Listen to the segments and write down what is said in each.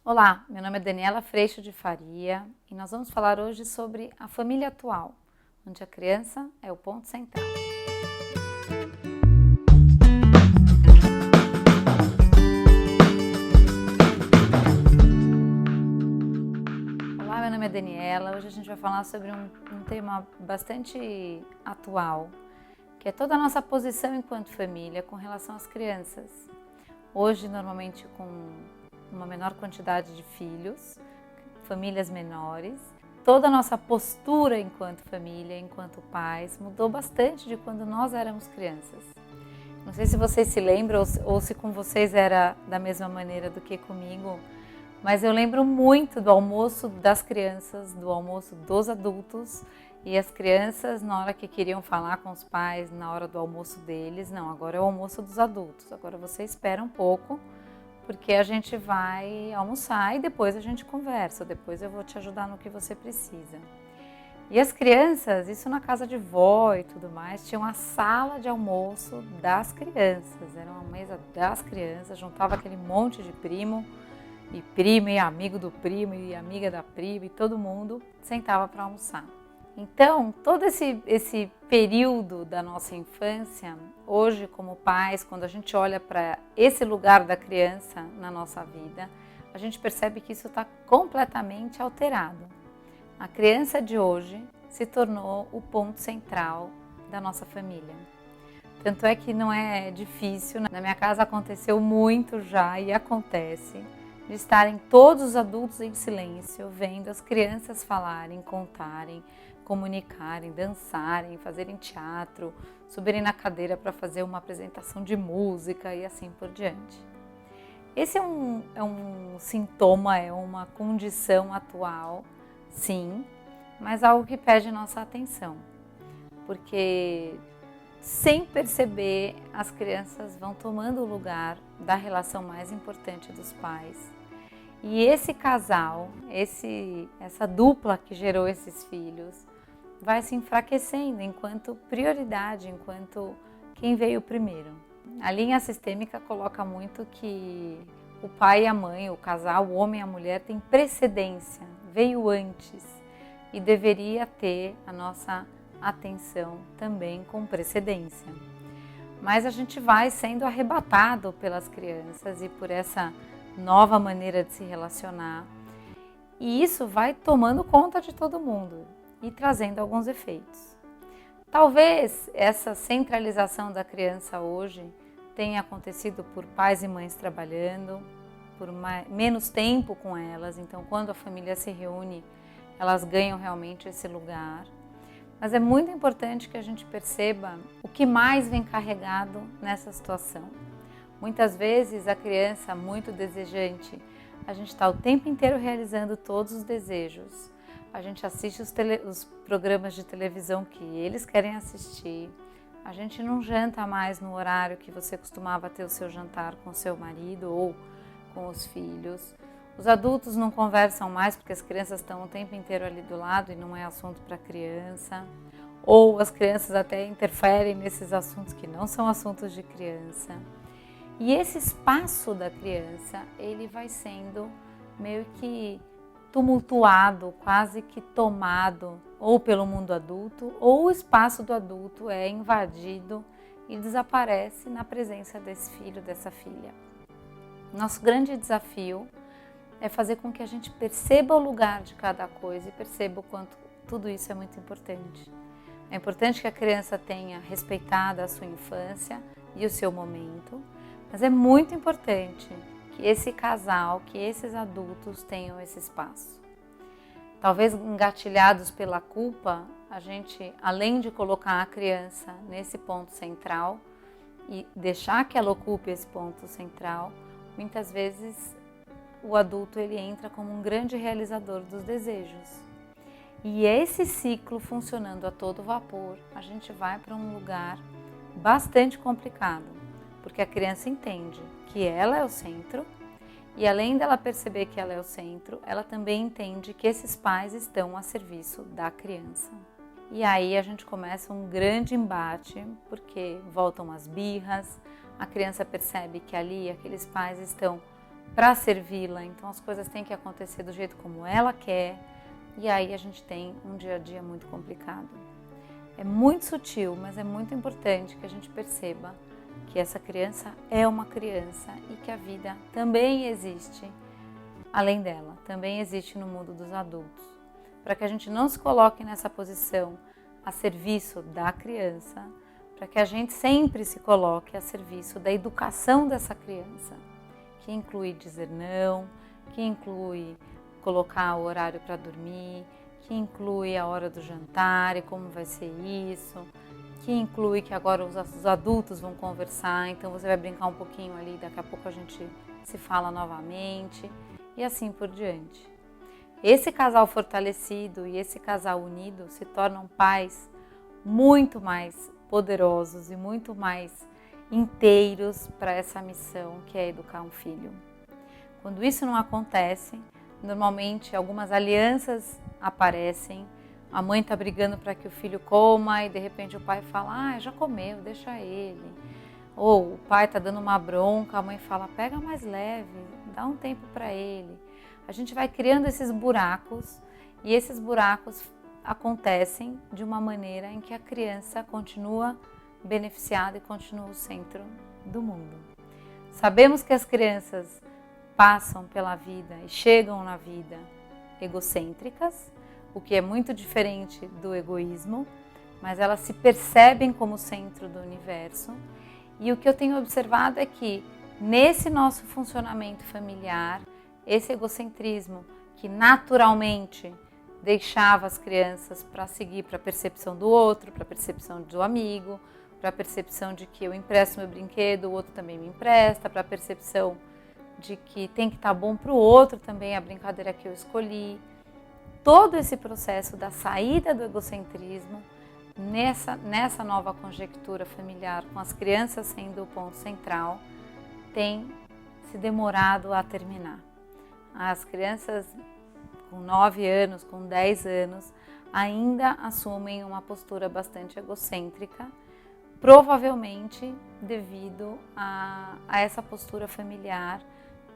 Olá, meu nome é Daniela Freixo de Faria e nós vamos falar hoje sobre a família atual, onde a criança é o ponto central. Olá, meu nome é Daniela. Hoje a gente vai falar sobre um tema bastante atual, que é toda a nossa posição enquanto família com relação às crianças. Hoje, normalmente com uma menor quantidade de filhos, famílias menores, toda a nossa postura enquanto família, enquanto pais, mudou bastante de quando nós éramos crianças. Não sei se vocês se lembram ou se com vocês era da mesma maneira do que comigo, mas eu lembro muito do almoço das crianças, do almoço dos adultos, e as crianças, na hora que queriam falar com os pais, na hora do almoço deles, não, agora é o almoço dos adultos, agora você espera um pouco, porque a gente vai almoçar e depois a gente conversa, depois eu vou te ajudar no que você precisa. E as crianças, isso na casa de vó e tudo mais, tinha uma sala de almoço das crianças, era uma mesa das crianças, juntava aquele monte de primo, e prima e amigo do primo e amiga da prima e todo mundo sentava para almoçar. Então, todo esse período da nossa infância, hoje como pais, quando a gente olha para esse lugar da criança na nossa vida, a gente percebe que isso está completamente alterado. A criança de hoje se tornou o ponto central da nossa família. Tanto é que não é difícil, na minha casa aconteceu muito já e acontece, de estarem todos os adultos em silêncio, vendo as crianças falarem, contarem, comunicarem, dançarem, fazerem teatro, subirem na cadeira para fazer uma apresentação de música e assim por diante. Esse é um sintoma, é uma condição atual, sim, mas algo que pede nossa atenção, porque sem perceber, as crianças vão tomando o lugar da relação mais importante dos pais. E esse casal, essa dupla que gerou esses filhos, vai se enfraquecendo enquanto prioridade, enquanto quem veio primeiro. A linha sistêmica coloca muito que o pai e a mãe, o casal, o homem e a mulher, tem precedência, veio antes e deveria ter a nossa atenção também com precedência. Mas a gente vai sendo arrebatado pelas crianças e por essa nova maneira de se relacionar, e isso vai tomando conta de todo mundo e trazendo alguns efeitos. Talvez essa centralização da criança hoje tenha acontecido por pais e mães trabalhando, por menos tempo com elas, então quando a família se reúne, elas ganham realmente esse lugar. Mas é muito importante que a gente perceba o que mais vem carregado nessa situação. Muitas vezes a criança muito desejante, a gente está o tempo inteiro realizando todos os desejos. A gente assiste os programas de televisão que eles querem assistir. A gente não janta mais no horário que você costumava ter o seu jantar com seu marido ou com os filhos. Os adultos não conversam mais porque as crianças estão o tempo inteiro ali do lado e não é assunto para criança. Ou as crianças até interferem nesses assuntos que não são assuntos de criança. E esse espaço da criança, ele vai sendo meio que tumultuado, quase que tomado, ou pelo mundo adulto, ou o espaço do adulto é invadido e desaparece na presença desse filho, dessa filha. Nosso grande desafio é fazer com que a gente perceba o lugar de cada coisa e perceba o quanto tudo isso é muito importante. É importante que a criança tenha respeitado a sua infância e o seu momento, mas é muito importante que esse casal, que esses adultos tenham esse espaço. Talvez engatilhados pela culpa, a gente, além de colocar a criança nesse ponto central e deixar que ela ocupe esse ponto central, muitas vezes o adulto ele entra como um grande realizador dos desejos. E esse ciclo funcionando a todo vapor, a gente vai para um lugar bastante complicado, porque a criança entende que ela é o centro e além dela perceber que ela é o centro, ela também entende que esses pais estão a serviço da criança. E aí a gente começa um grande embate, porque voltam as birras, a criança percebe que ali aqueles pais estão para servi-la, então as coisas têm que acontecer do jeito como ela quer, e aí a gente tem um dia a dia muito complicado. É muito sutil, mas é muito importante que a gente perceba que essa criança é uma criança e que a vida também existe além dela, também existe no mundo dos adultos. Para que a gente não se coloque nessa posição a serviço da criança, para que a gente sempre se coloque a serviço da educação dessa criança, que inclui dizer não, que inclui colocar o horário para dormir, que inclui a hora do jantar e como vai ser isso, que inclui que agora os adultos vão conversar, então você vai brincar um pouquinho ali, daqui a pouco a gente se fala novamente e assim por diante. Esse casal fortalecido e esse casal unido se tornam pais muito mais poderosos e muito mais inteiros para essa missão que é educar um filho. Quando isso não acontece, normalmente algumas alianças aparecem, a mãe está brigando para que o filho coma e de repente o pai fala, já comeu, deixa ele. Ou o pai está dando uma bronca, a mãe fala, pega mais leve, dá um tempo para ele. A gente vai criando esses buracos e esses buracos acontecem de uma maneira em que a criança continua beneficiada e continua o centro do mundo. Sabemos que as crianças passam pela vida e chegam na vida egocêntricas, o que é muito diferente do egoísmo, mas elas se percebem como centro do universo. E o que eu tenho observado é que nesse nosso funcionamento familiar, esse egocentrismo que naturalmente deixava as crianças para seguir para a percepção do outro, para a percepção do amigo, para a percepção de que eu empresto meu brinquedo, o outro também me empresta, para a percepção de que tem que estar bom para o outro também a brincadeira que eu escolhi. Todo esse processo da saída do egocentrismo nessa nova conjectura familiar, com as crianças sendo o ponto central, tem se demorado a terminar. As crianças com 9 anos, com 10 anos, ainda assumem uma postura bastante egocêntrica, provavelmente devido a essa postura familiar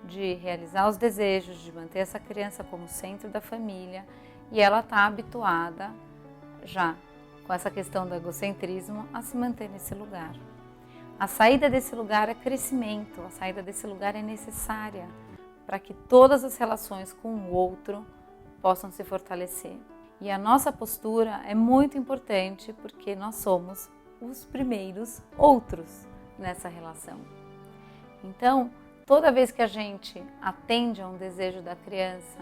de realizar os desejos, de manter essa criança como centro da família, e ela está habituada já com essa questão do egocentrismo a se manter nesse lugar. A saída desse lugar é crescimento, a saída desse lugar é necessária para que todas as relações com o outro possam se fortalecer. E a nossa postura é muito importante porque nós somos os primeiros outros nessa relação. Então, toda vez que a gente atende a um desejo da criança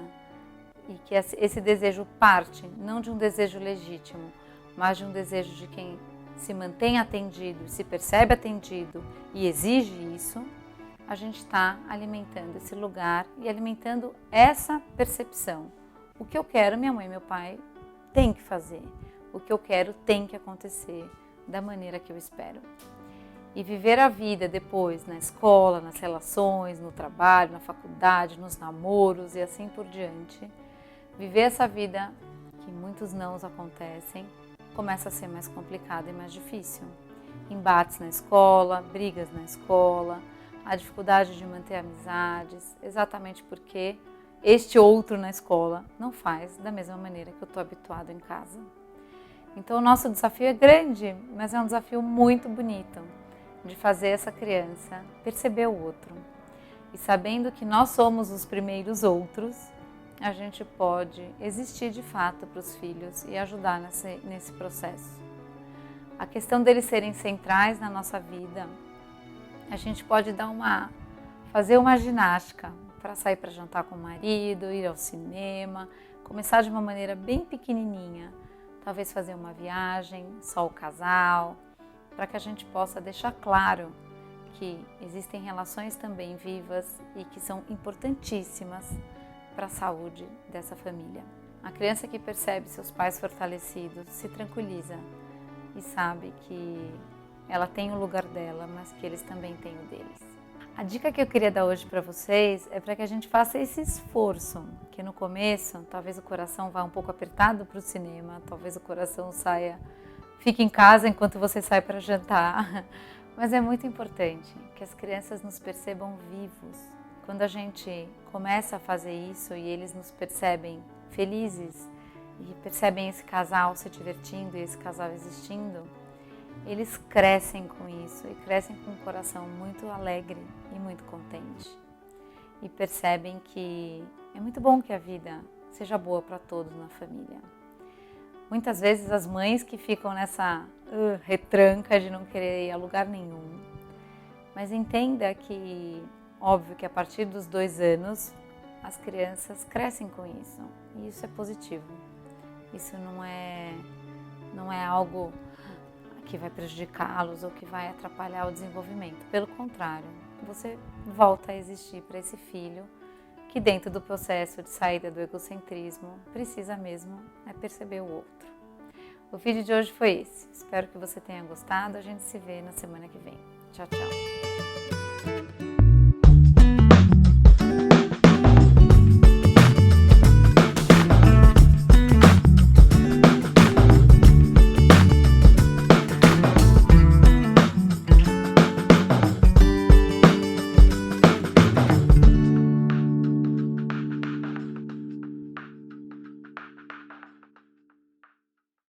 e que esse desejo parte não de um desejo legítimo, mas de um desejo de quem se mantém atendido, se percebe atendido e exige isso, a gente está alimentando esse lugar e alimentando essa percepção. O que eu quero, minha mãe e meu pai têm que fazer. O que eu quero tem que acontecer da maneira que eu espero. E viver a vida depois na escola, nas relações, no trabalho, na faculdade, nos namoros e assim por diante, viver essa vida que muitos nãos acontecem, começa a ser mais complicado e mais difícil. Embates na escola, brigas na escola, a dificuldade de manter amizades, exatamente porque este outro na escola não faz da mesma maneira que eu estou habituado em casa. Então o nosso desafio é grande, mas é um desafio muito bonito de fazer essa criança perceber o outro. E sabendo que nós somos os primeiros outros, a gente pode existir de fato para os filhos e ajudar nesse processo. A questão deles serem centrais na nossa vida, a gente pode fazer uma ginástica para sair para jantar com o marido, ir ao cinema, começar de uma maneira bem pequenininha, talvez fazer uma viagem, só o casal, para que a gente possa deixar claro que existem relações também vivas e que são importantíssimas para a saúde dessa família. A criança que percebe seus pais fortalecidos se tranquiliza e sabe que ela tem o lugar dela, mas que eles também têm o deles. A dica que eu queria dar hoje para vocês é para que a gente faça esse esforço, que no começo talvez o coração vá um pouco apertado para o cinema, talvez o coração fique em casa enquanto você sai para jantar, mas é muito importante que as crianças nos percebam vivos, quando a gente começa a fazer isso e eles nos percebem felizes e percebem esse casal se divertindo e esse casal existindo, eles crescem com isso e crescem com um coração muito alegre e muito contente. E percebem que é muito bom que a vida seja boa para todos na família. Muitas vezes as mães que ficam nessa retranca de não querer ir a lugar nenhum. Mas entenda que, óbvio que a partir dos 2 anos, as crianças crescem com isso. E isso é positivo. Isso não é algo que vai prejudicá-los ou que vai atrapalhar o desenvolvimento. Pelo contrário, você volta a existir para esse filho que dentro do processo de saída do egocentrismo precisa mesmo perceber o outro. O vídeo de hoje foi esse. Espero que você tenha gostado. A gente se vê na semana que vem. Tchau, tchau.